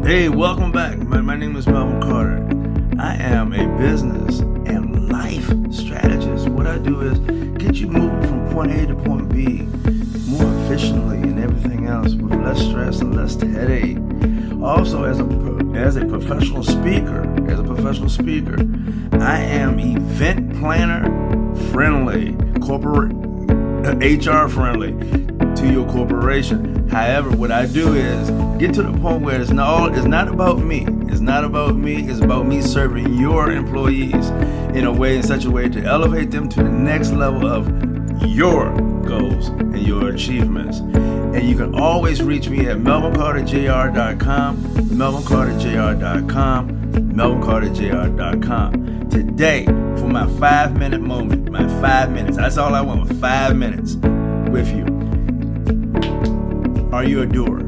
Hey, welcome back. My name is Melvin Carter. I am a business and life strategist. What I do is get you moving from point A to point B more efficiently and everything else with less stress and less headache. Also, as a professional speaker, I am event planner friendly, corporate HR friendly to your corporation. However, what I do is get to the point where it's not about me. It's not about me. It's about me serving your employees in such a way to elevate them to the next level of your goals and your achievements. And you can always reach me at melvincarterjr.com, melvincarterjr.com, melvincarterjr.com. Today, for my 5-minute moment, my 5 minutes, that's all I want, 5 minutes with you. Are you a doer?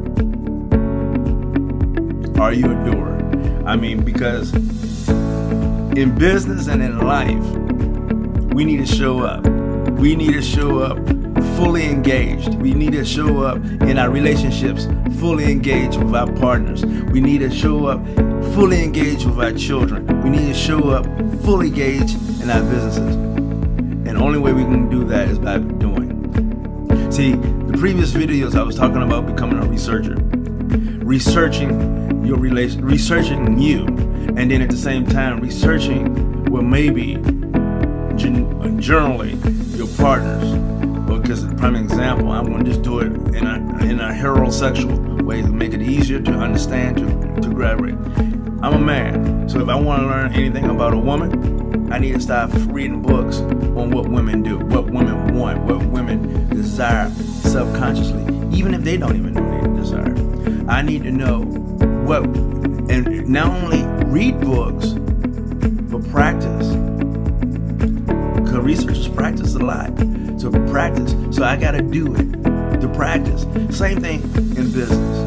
Are you a doer? I mean, because in business and in life, we need to show up. We need to show up fully engaged. We need to show up in our relationships fully engaged with our partners. We need to show up fully engaged with our children. We need to show up fully engaged in our businesses. And the only way we can do that is by doing. See, the previous videos I was talking about becoming a researcher, researching your relation, researching you, and then at the same time researching, well, maybe journaling your partners. Because the prime example, I'm going to just do it in a heterosexual way to make it easier to understand, to graduate. I'm a man, so if I want to learn anything about a woman, I need to start reading books on what women do, what women want, what women desire subconsciously, even if they don't even know they desire. I need to know what, and not only read books, but practice. Because researchers practice a lot. So practice. So I got to do it to practice. Same thing in business.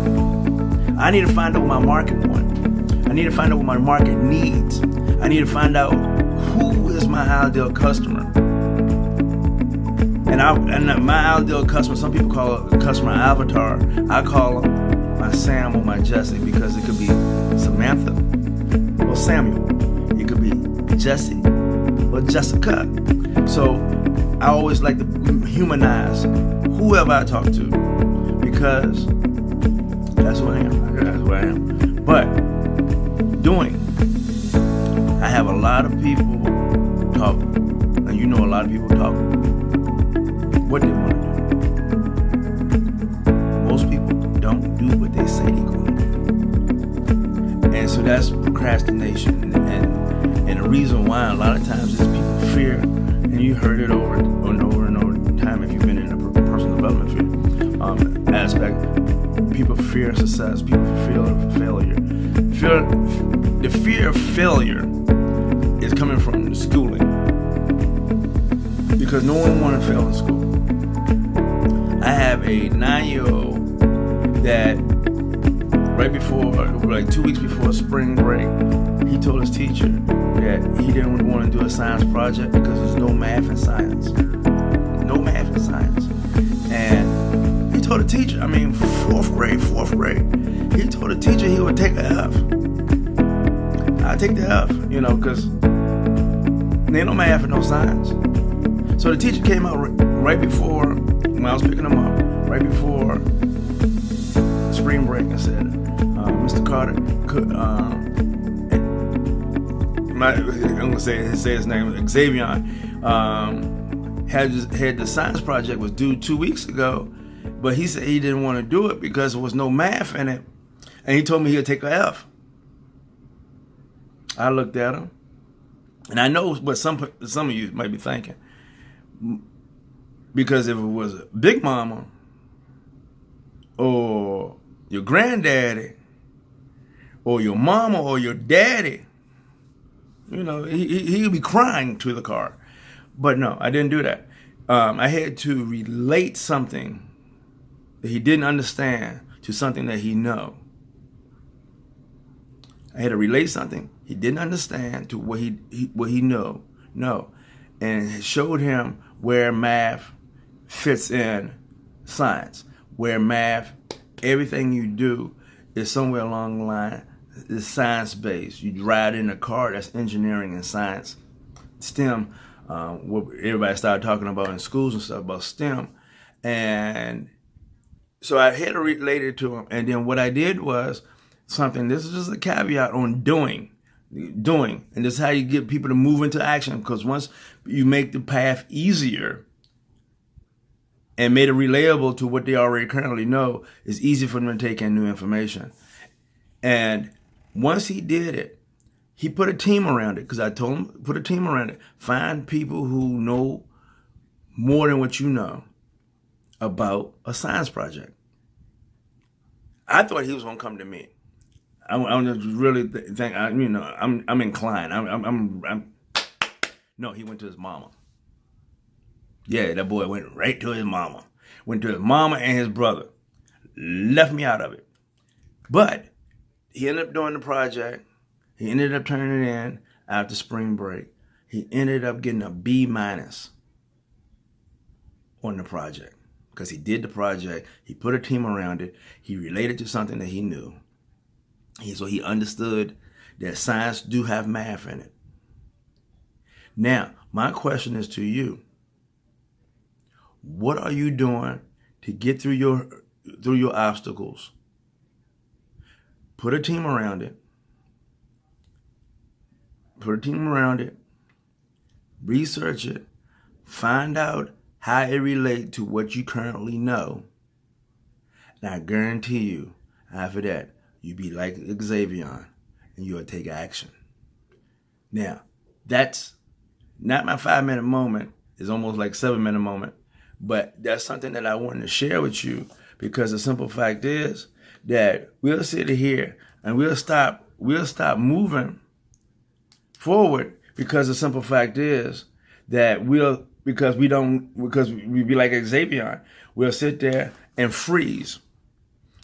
I need to find out what my market wants. I need to find out what my market needs. I need to find out who is my ideal customer. And my ideal customer, some people call it a customer avatar. I call them my Sam or my Jesse, because it could be Samantha or Samuel. It could be Jesse or Jessica. So I always like to humanize whoever I talk to, because that's who I am. That's who I am. But doing, I have a lot of people talk, and you know a lot of people talk what they want to do. Most people don't do what they say they're going to do. And so that's procrastination. And the reason why a lot of times is people fear, and you heard it over and over time if you've been in the personal development field aspect. People fear success. People fear failure. The fear of failure is coming from the schooling, because no one wants to fail in school. I have a 9-year-old that right before, like 2 weeks before spring break, he told his teacher that he didn't want to do a science project because there's no math and science. No math and science. And he told the teacher, fourth grade, he told the teacher he would take an F. I take the F, because there ain't no math and no science. So the teacher came out right before, when I was picking him up, right before spring break, and said, Mr. Carter, I'm going to say his name, Xavier, had the science project was due 2 weeks ago, but he said he didn't want to do it because there was no math in it, and he told me he'd take an F. I looked at him, and I know what some of you might be thinking, because if it was a Big Mama or your granddaddy or your mama or your daddy, he'd be crying to the car. But no, I didn't do that. I had to relate something that he didn't understand to something that he know. I had to relate something he didn't understand to what he know, and it showed him where math fits in science, where math, everything you do is somewhere along the line is science-based. You ride in a car, that's engineering and science. STEM, what everybody started talking about in schools and stuff about STEM. And so I had to relate it to him. And then what I did was something, this is just a caveat on doing. And this is how you get people to move into action, because once you make the path easier and made it relatable to what they already currently know, it's easy for them to take in new information. And once he did it, he put a team around it, because I told him, put a team around it. Find people who know more than what you know about a science project. I thought he was going to come to me. I just really think, I'm inclined. No, he went to his mama. Yeah, that boy went right to his mama. Went to his mama and his brother. Left me out of it. But he ended up doing the project. He ended up turning it in after spring break. He ended up getting a B- on the project, because he did the project. He put a team around it. He related to something that he knew. So he understood that science do have math in it. Now, my question is to you. What are you doing to get through your obstacles? Put a team around it. Research it. Find out how it relates to what you currently know. And I guarantee you, after that, you'll be like Xavier and you'll take action. Now, that's not my 5-minute moment. It's almost like 7-minute moment. But that's something that I wanted to share with you, because the simple fact is that we'll sit here and we'll stop moving forward, because the simple fact is that because we be like Xavier, we'll sit there and freeze.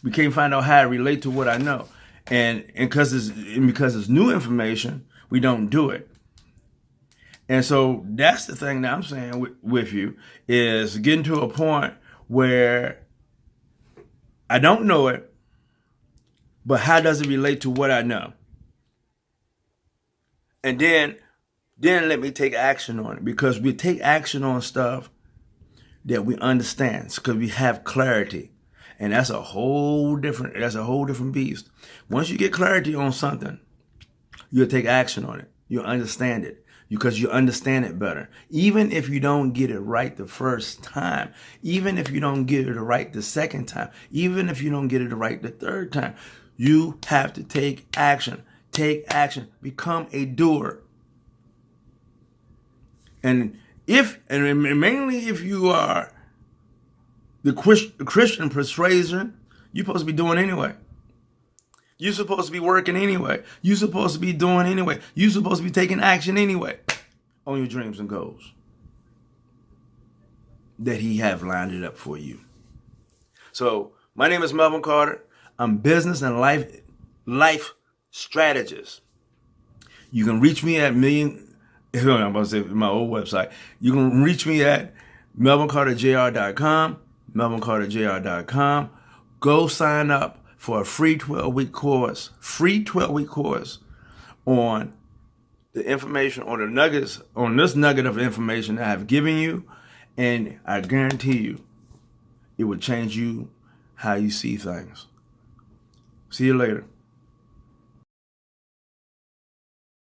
We can't find out how to relate to what I know. And because it's new information, we don't do it. And so that's the thing that I'm saying with you, is getting to a point where I don't know it, but how does it relate to what I know? And then let me take action on it, because we take action on stuff that we understand, because we have clarity. And that's a whole different beast. Once you get clarity on something, you'll take action on it. You'll understand it, because you understand it better. Even if you don't get it right the first time, even if you don't get it right the second time, even if you don't get it right the third time, you have to take action. Take action. Become a doer. And mainly if you are the Christian persuasion, you're supposed to be doing anyway. You're supposed to be working anyway. You're supposed to be doing anyway. You're supposed to be taking action anyway on your dreams and goals that he have lined it up for you. So my name is Melvin Carter. I'm business and life strategist. You can reach me at I'm about to say my old website. You can reach me at melvincarterjr.com, melvincarterjr.com. Go sign up for a free 12-week course, on the information, on the nuggets, on this nugget of information that I've given you, and I guarantee you, it will change you how you see things. See you later.